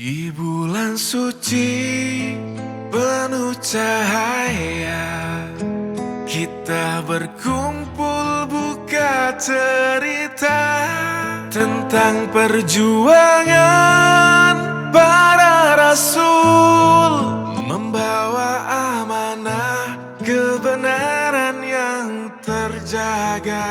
Di bulan suci penuh cahaya, kita berkumpul buka cerita tentang perjuangan para rasul, membawa amanah kebenaran yang terjaga.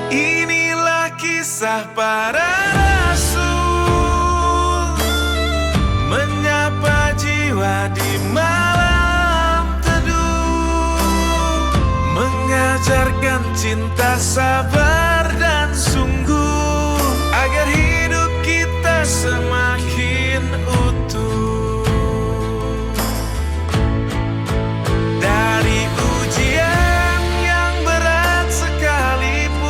Inilah kisah para rasul, menyapa jiwa di malam teduh, mengajarkan cinta, sabar dan sungguh, agar hidup kita semakin utuh. Dari ujian yang berat sekalipun,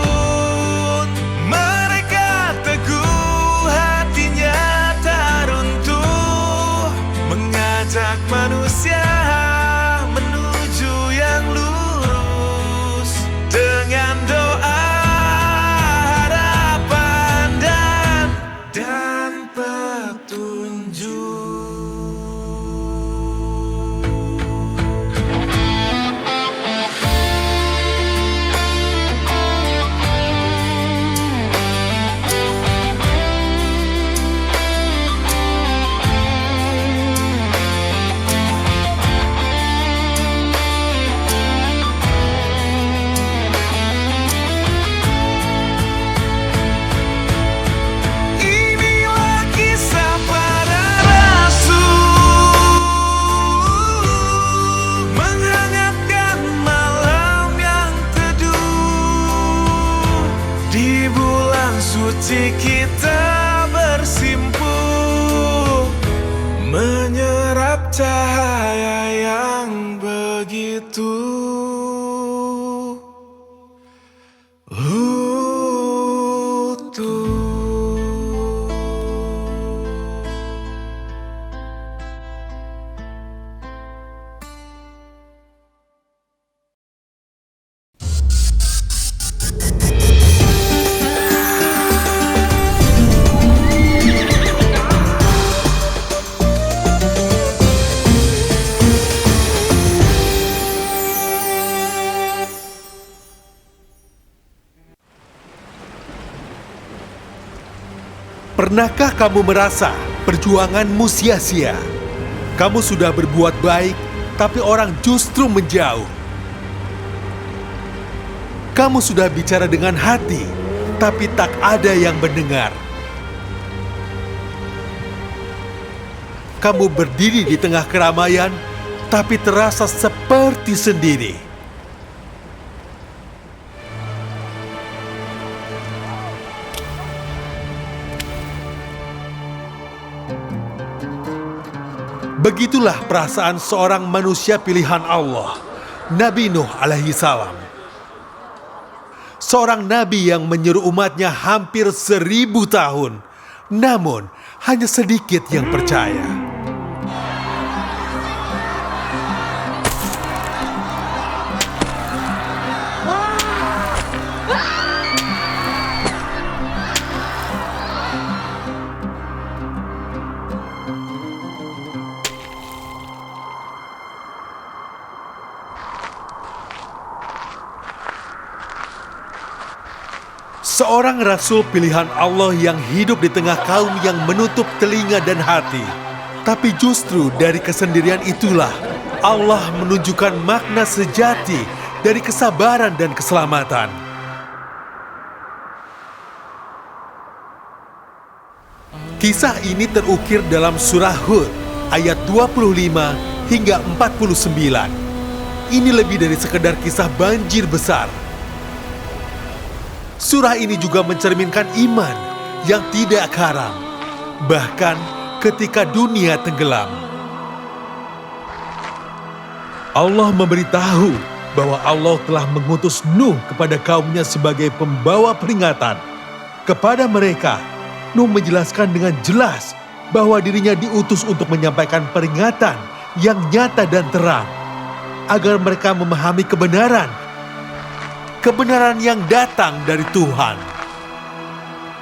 mereka teguh, hatinya tak runtuh, mengajak manusia menuju yang lurus dengan doa, harapan dan petunjuk. Inilah kisah para rasul, menghangatkan malam yang teduh. Di bulan suci kita bersimpuh, menyerap cahaya yang begitu utuh. Pernahkah kamu merasa perjuanganmu sia-sia? Kamu sudah berbuat baik, tapi orang justru menjauh. Kamu sudah bicara dengan hati, tapi tak ada yang mendengar. Kamu berdiri di tengah keramaian, tapi terasa seperti sendiri. Begitulah perasaan seorang manusia pilihan Allah, Nabi Nuh alaihi salam. Seorang nabi yang menyeru umatnya hampir 1000 tahun, namun hanya sedikit yang percaya. Seorang rasul pilihan Allah yang hidup di tengah kaum yang menutup telinga dan hati. Tapi justru dari kesendirian itulah Allah menunjukkan makna sejati dari kesabaran dan keselamatan. Kisah ini terukir dalam surah Hud ayat 25 hingga 49. Ini lebih dari sekedar kisah banjir besar. Surah ini juga mencerminkan iman yang tidak karam, bahkan ketika dunia tenggelam. Allah memberitahu bahwa Allah telah mengutus Nuh kepada kaumnya sebagai pembawa peringatan. Kepada mereka, Nuh menjelaskan dengan jelas bahwa dirinya diutus untuk menyampaikan peringatan yang nyata dan terang, agar mereka memahami kebenaran yang datang dari Tuhan.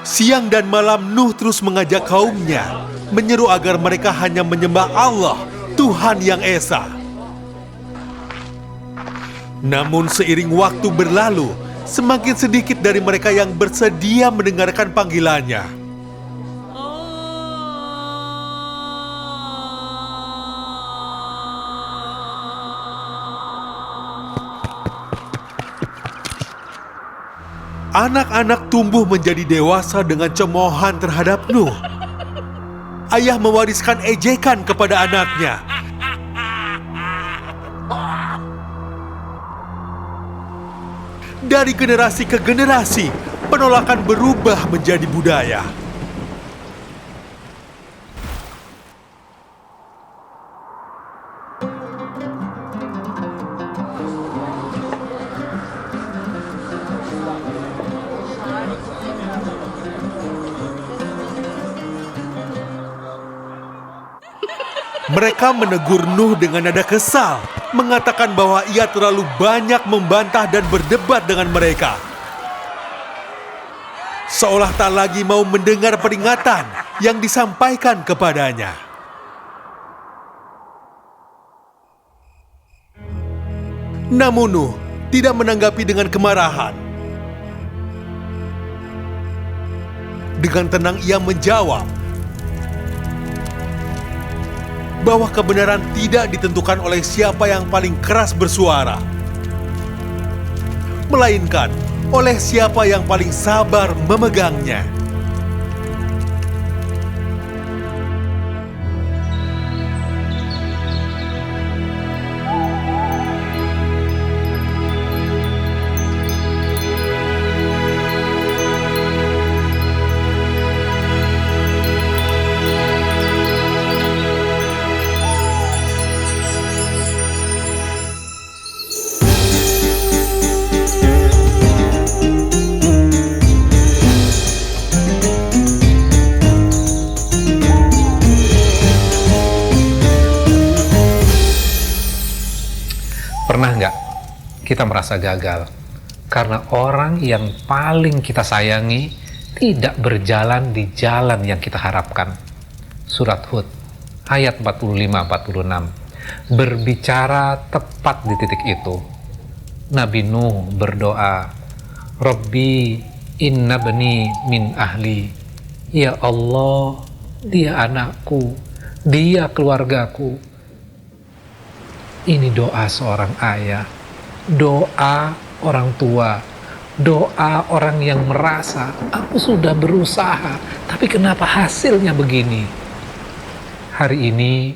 Siang dan malam Nuh terus mengajak kaumnya, menyeru agar mereka hanya menyembah Allah, Tuhan yang Esa. Namun seiring waktu berlalu, semakin sedikit dari mereka yang bersedia mendengarkan panggilannya. Anak-anak tumbuh menjadi dewasa dengan cemoohan terhadap Nuh. Ayah mewariskan ejekan kepada anaknya. Dari generasi ke generasi, penolakan berubah menjadi budaya. Mereka menegur Nuh dengan nada kesal, mengatakan bahwa ia terlalu banyak membantah dan berdebat dengan mereka. Seolah tak lagi mau mendengar peringatan yang disampaikan kepadanya. Namun Nuh tidak menanggapi dengan kemarahan. Dengan tenang ia menjawab bahwa kebenaran tidak ditentukan oleh siapa yang paling keras bersuara, melainkan oleh siapa yang paling sabar memegangnya. Pernah nggak kita merasa gagal karena orang yang paling kita sayangi tidak berjalan di jalan yang kita harapkan? Surat Hud ayat 45-46 berbicara tepat di titik itu. Nabi Nuh berdoa, Rabbi inna bani min ahli. Ya Allah, dia anakku, dia keluargaku. Ini doa seorang ayah, doa orang tua, doa orang yang merasa, aku sudah berusaha, tapi kenapa hasilnya begini? Hari ini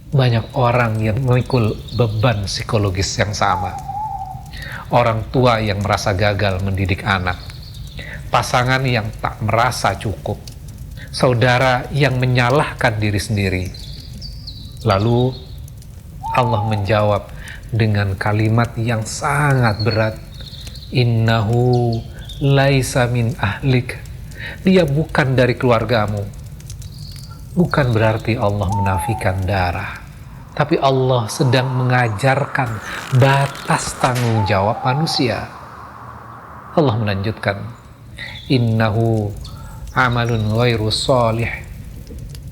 banyak orang yang memikul beban psikologis yang sama. Orang tua yang merasa gagal mendidik anak, pasangan yang tak merasa cukup, saudara yang menyalahkan diri sendiri. Lalu Allah menjawab dengan kalimat yang sangat berat. Innahu laisa min ahlik. Dia bukan dari keluargamu. Bukan berarti Allah menafikan darah, tapi Allah sedang mengajarkan batas tanggung jawab manusia. Allah melanjutkan, innahu amalun ghairu sholih.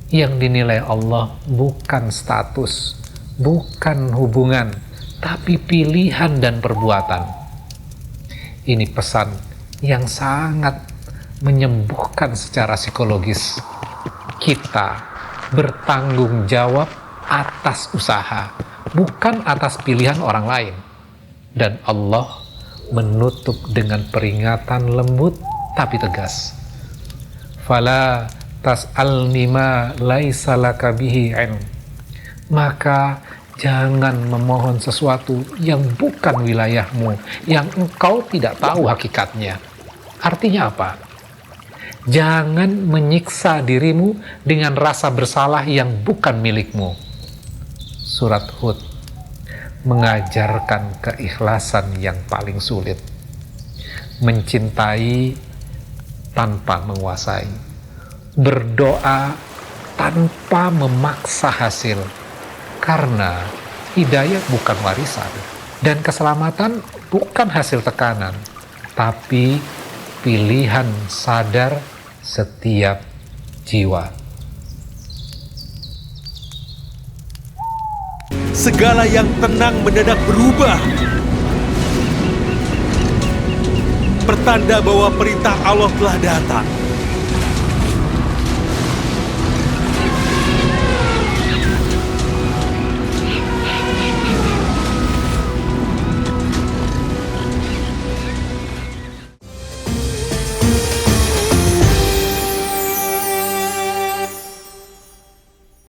Yang dinilai Allah bukan status, bukan hubungan, tapi pilihan dan perbuatan. Ini pesan yang sangat menyembuhkan secara psikologis. Kita bertanggung jawab atas usaha, bukan atas pilihan orang lain. Dan Allah menutup dengan peringatan lembut tapi tegas. Fala tas'alni ma laisa laka bihi ilm. Maka jangan memohon sesuatu yang bukan wilayahmu, yang engkau tidak tahu hakikatnya. Artinya apa? Jangan menyiksa dirimu dengan rasa bersalah yang bukan milikmu. Surat Hud mengajarkan keikhlasan yang paling sulit. Mencintai tanpa menguasai. Berdoa tanpa memaksa hasil. Karena hidayah bukan warisan dan keselamatan bukan hasil tekanan, tapi pilihan sadar setiap jiwa. Segala yang tenang mendadak berubah. Pertanda bahwa perintah Allah telah datang.